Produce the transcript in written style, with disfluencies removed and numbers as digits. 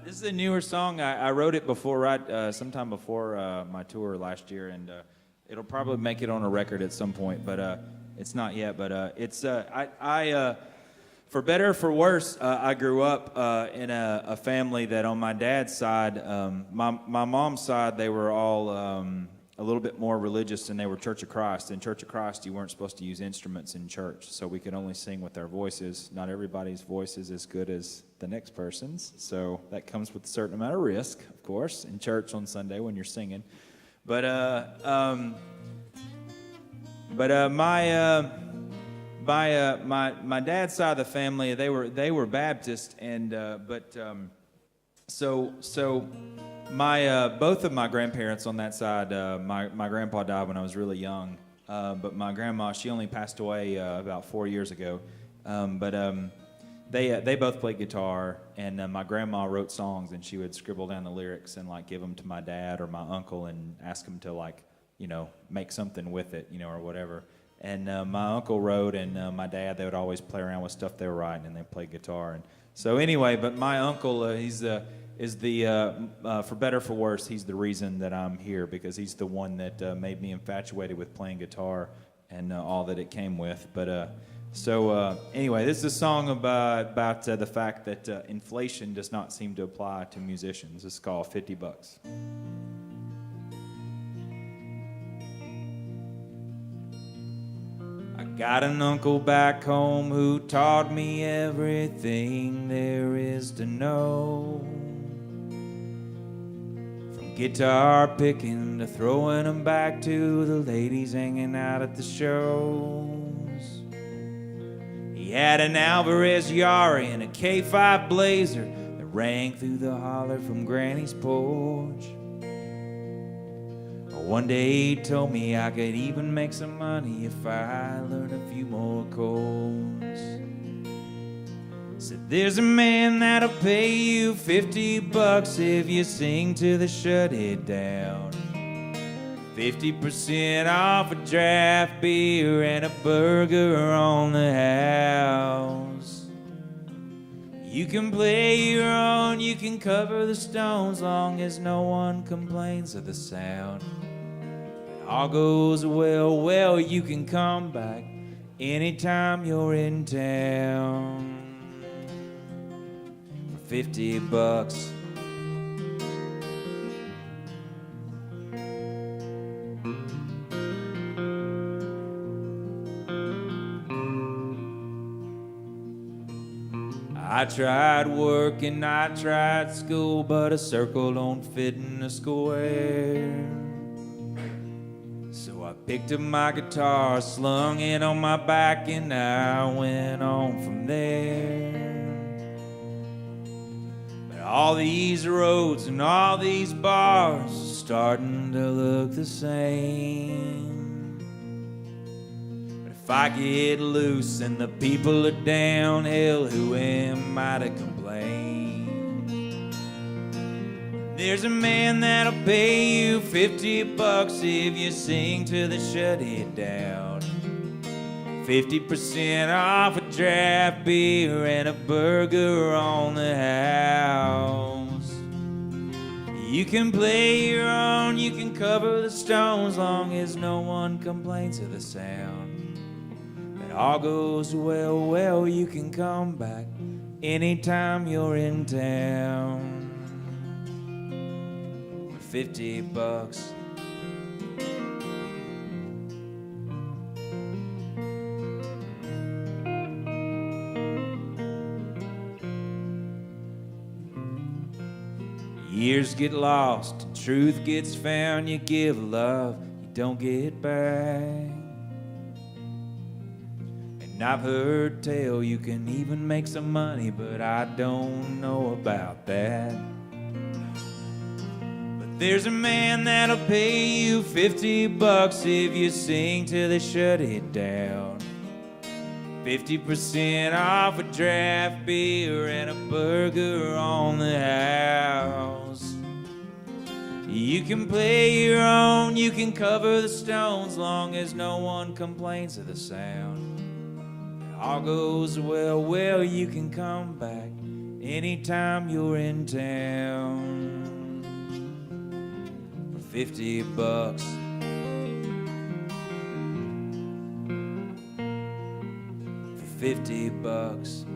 This is a newer song. I wrote it before, sometime before my tour last year, and it'll probably make it on a record at some point, but it's not yet. But for better or for worse, I grew up in a family that on my dad's side, my mom's side, they were all a little bit more religious, and they were Church of Christ. In Church of Christ, you weren't supposed to use instruments in church, so we could only sing with our voices. Not everybody's voice is as good as the next person's, so that comes with a certain amount of risk, of course, in church on Sunday when you're singing. But my dad's side of the family, they were Baptist, and both of my grandparents on that side, my grandpa died when I was really young, but my grandma, she only passed away about 4 years ago. They both played guitar, and my grandma wrote songs, and she would scribble down the lyrics and like give them to my dad or my uncle and ask him to make something with it, or whatever. And my uncle wrote, and my dad, they would always play around with stuff they were writing, and they played guitar. And so anyway, but my uncle, for better or for worse, he's the reason that I'm here, because he's the one that made me infatuated with playing guitar and all that it came with. But anyway, this is a song about the fact that inflation does not seem to apply to musicians. It's called $50. I got an uncle back home who taught me everything there is to know. Guitar picking to throwing them back to the ladies hanging out at the shows. He had an Alvarez Yari and a K5 Blazer that rang through the holler from Granny's porch. One day he told me I could even make some money if I learned a few more chords. Said there's a man that'll pay you $50 if you sing to the Shut It Down. 50% off a draft beer and a burger on the house. You can play your own, you can cover the Stones, long as no one complains of the sound. But all goes well, you can come back anytime you're in town. $50. I tried work and I tried school, but a circle don't fit in a square. So I picked up my guitar, slung it on my back, and I went on from there. All these roads and all these bars are starting to look the same. But if I get loose and the people are down, hell, who am I to complain? There's a man that'll pay you $50 if you sing to the Shut It Down. 50% off a draft beer and a burger on the house. You can play your own, you can cover the Stones, long as no one complains of the sound. It all goes well, you can come back anytime you're in town. For $50. Years get lost, and truth gets found. You give love, you don't get back. And I've heard tell you can even make some money, but I don't know about that. But there's a man that'll pay you $50 if you sing to the Shut It Down. 50% off a draft beer and a burger on the house. You can play your own, you can cover the Stones, long as no one complains of the sound. It all goes well, you can come back anytime you're in town. For $50. For $50.